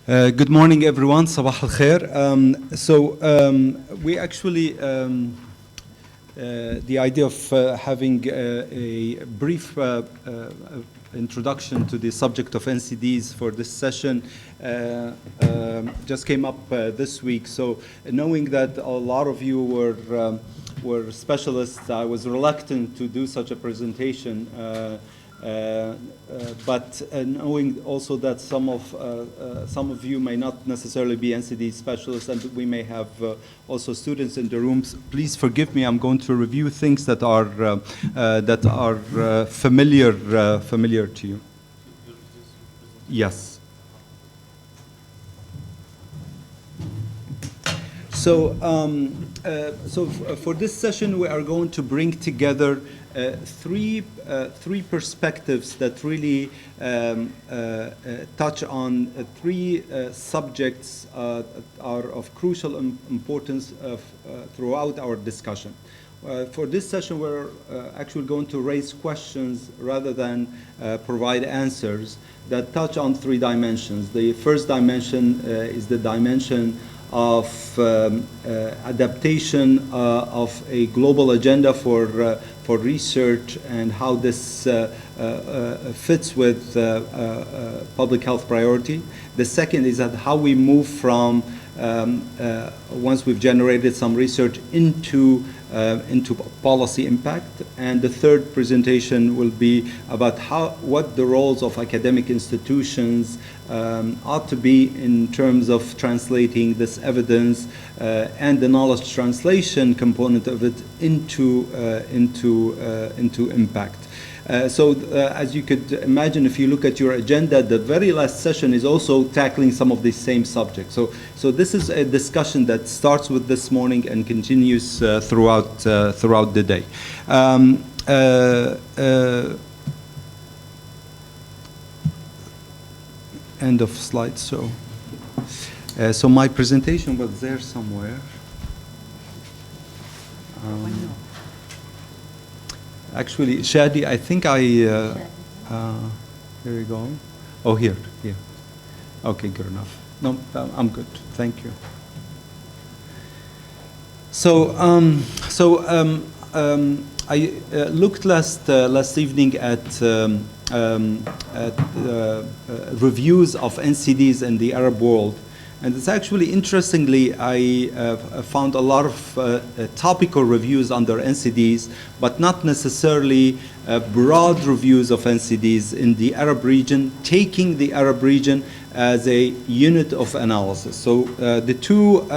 Good morning, everyone. Sabah al khair. We actually, the idea of having a brief introduction to the subject of NCDs for this session just came up this week. So knowing that a lot of you were specialists, I was reluctant to do such a presentation. But knowing also that some of you may not necessarily be NCD specialists, and we may have also students in the rooms, please forgive me. I'm going to review things that are familiar to you. Yes. So for this session, we are going to bring together three perspectives that really touch on three subjects are of crucial importance throughout our discussion. For this session, we're actually going to raise questions rather than provide answers that touch on three dimensions. The first dimension is the dimension of adaptation of a global agenda for research and how this fits with public health priority. The second is that how we move from once we've generated some research into policy impact. And the third presentation will be about what the roles of academic institutions ought to be in terms of translating this evidence and the knowledge translation component of it into impact. As you could imagine, if you look at your agenda, the very last session is also tackling some of these same subjects. So this is a discussion that starts with this morning and continues throughout the day. End of slide. So my presentation was there somewhere. Actually, Shadi, I think here we go. Oh, here. Okay, good enough. No, I'm good. Thank you. I looked last evening at reviews of NCDs in the Arab world. And it's actually, interestingly, I found a lot of topical reviews under NCDs, but not necessarily broad reviews of NCDs in the Arab region, taking the Arab region as a unit of analysis. So the two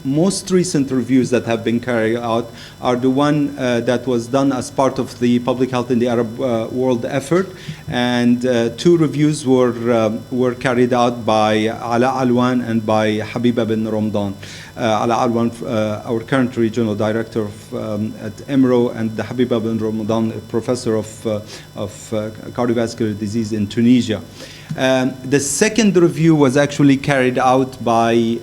most recent reviews that have been carried out are the one that was done as part of the Public Health in the Arab World effort, and two reviews were carried out by Ala Alwan and by Habiba bin Ramadan. Ala Alwan, our current regional director at EMRO, and Habiba bin Ramadan, a professor of cardiovascular disease in Tunisia. The second review was actually carried out by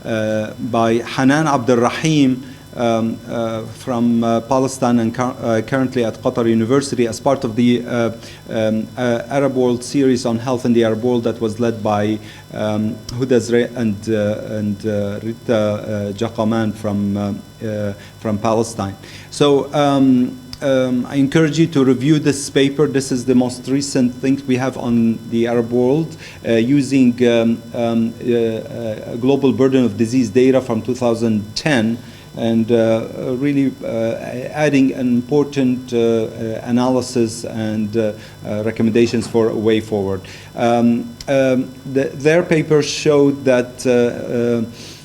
Hanan Abdel Rahim from Palestine and currently at Qatar University as part of the Arab World series on health in the Arab world that was led by Huda Zre and Rita Jaqaman from Palestine. So I encourage you to review this paper. This is the most recent thing we have on the Arab world using global burden of disease data from 2010 and really adding an important analysis and recommendations for a way forward. Their paper showed that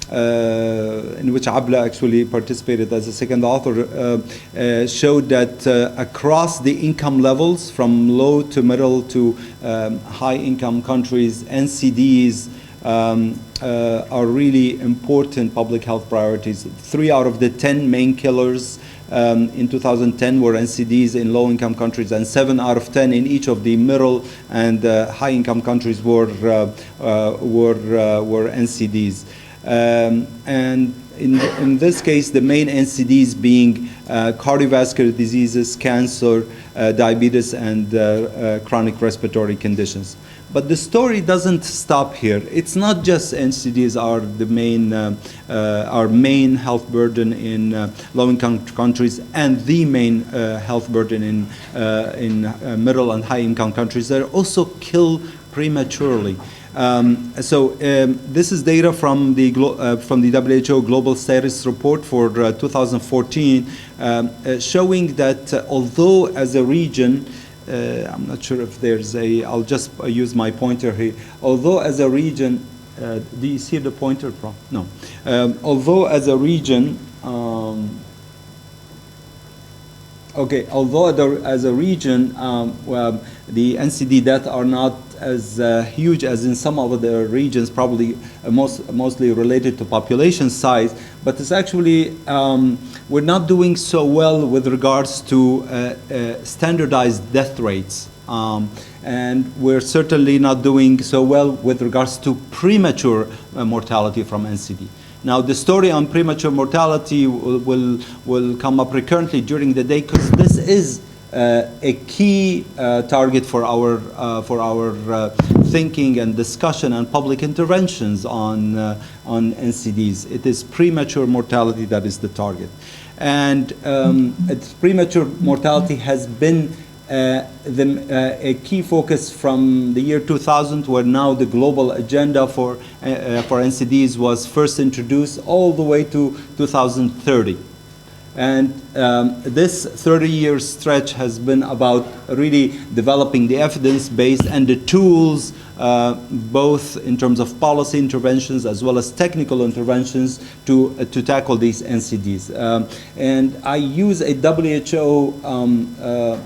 in which Abla actually participated as a second author, showed that across the income levels, from low to middle to high income countries, NCDs are really important public health priorities. 3 out of the 10 main killers in 2010 were NCDs in low income countries, and 7 out of 10 in each of the middle and high income countries were NCDs. And in this case, the main NCDs being cardiovascular diseases, cancer, diabetes, and chronic respiratory conditions. But the story doesn't stop here. It's not just NCDs are the main, our main health burden in low-income countries and the main health burden in middle and high-income countries. They also kill prematurely. This is data from the WHO Global Status Report for 2014, showing that although as a region, I'm not sure if there's a, I'll just use my pointer here. Although as a region, do you see the pointer? No. Although as a region, okay, although as a region, well, the NCD deaths are not as huge as in some of the regions, probably mostly related to population size, but it's actually, we're not doing so well with regards to standardized death rates. And we're certainly not doing so well with regards to premature mortality from NCD. Now, the story on premature mortality will come up recurrently during the day, because this is a key target for our thinking and discussion and public interventions on NCDs. It is premature mortality that is the target. And premature mortality has been a key focus from the year 2000, where now the global agenda for NCDs was first introduced, all the way to 2030. And this 30-year stretch has been about really developing the evidence base and the tools, both in terms of policy interventions as well as technical interventions to tackle these NCDs. And I use a WHO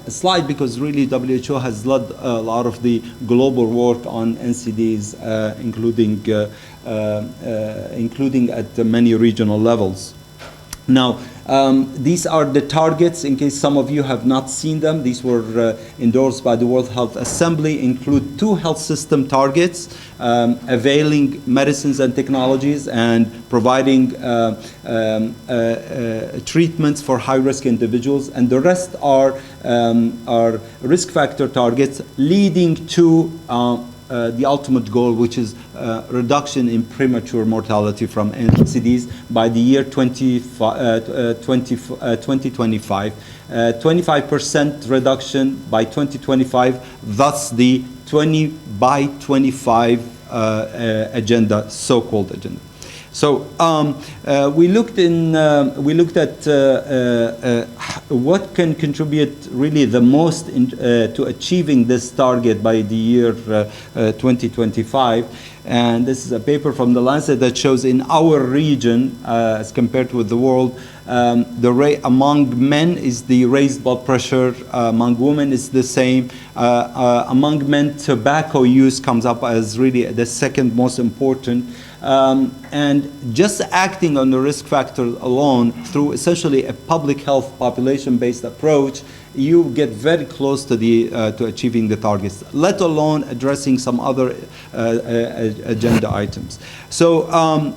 slide because really WHO has led a lot of the global work on NCDs, including at many regional levels. Now, these are the targets, in case some of you have not seen them. These were endorsed by the World Health Assembly, include 2 health system targets, availing medicines and technologies and providing treatments for high-risk individuals, and the rest are risk factor targets leading to the ultimate goal, which is reduction in premature mortality from NCDs by the year 2025. 25% reduction by 2025, thus the 20 by 25 agenda, so-called agenda. So we looked at what can contribute really the most to achieving this target by the year 2025. And this is a paper from the Lancet that shows in our region, as compared with the world, the rate among men is the raised blood pressure, among women is the same. Among men, tobacco use comes up as really the second most important. And just acting on the risk factor alone through essentially a public health population-based approach, you get very close to to achieving the targets, let alone addressing some other agenda items. So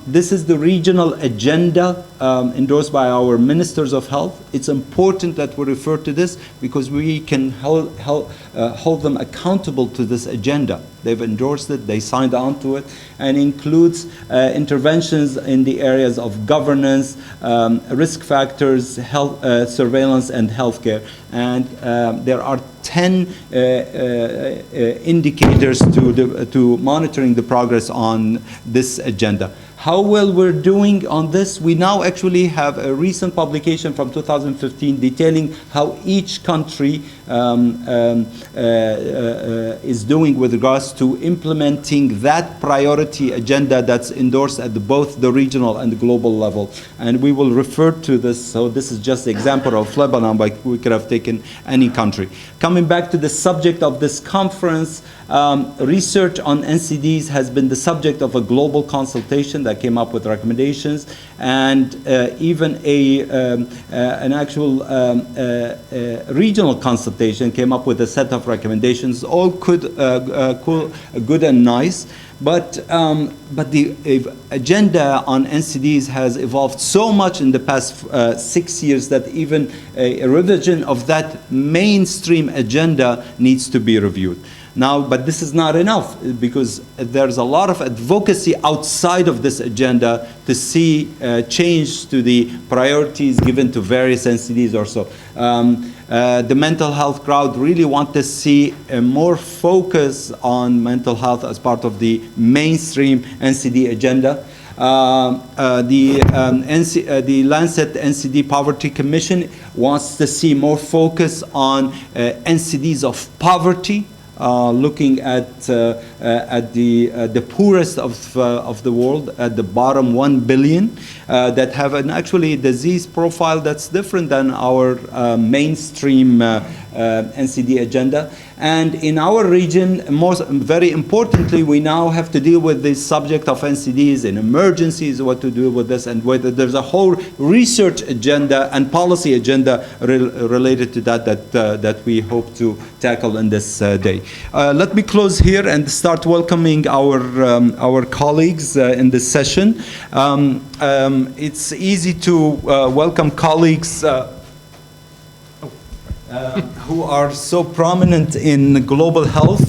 this is the regional agenda endorsed by our ministers of health. It's important that we refer to this because we can hold them accountable to this agenda. They've endorsed it, they signed on to it, and includes interventions in the areas of governance, risk factors, health surveillance, and healthcare. And there are 10 indicators to monitoring the progress on this agenda. How well we're doing on this? We now actually have a recent publication from 2015 detailing how each country is doing with regards to implementing that priority agenda that's endorsed at both the regional and the global level. And we will refer to this, so this is just an example of Lebanon, but we could have taken any country. Coming back to the subject of this conference, research on NCDs has been the subject of a global consultation that came up with recommendations, and even an actual regional consultation came up with a set of recommendations, all good and nice. But the agenda on NCDs has evolved so much in the past 6 years that even a revision of that mainstream agenda needs to be reviewed. Now, but this is not enough because there's a lot of advocacy outside of this agenda to see change to the priorities given to various NCDs or so. The mental health crowd really want to see a more focus on mental health as part of the mainstream NCD agenda. The Lancet NCD Poverty Commission wants to see more focus on NCDs of poverty, looking at the poorest of the world, at the bottom 1 billion, that have an actually disease profile that's different than our mainstream NCD agenda. And in our region, very importantly, we now have to deal with this subject of NCDs and emergencies, what to do with this, and whether there's a whole research agenda and policy agenda related to that we hope to tackle in this day. Let me close here and start welcoming our colleagues in this session. It's easy to welcome colleagues who are so prominent in global health.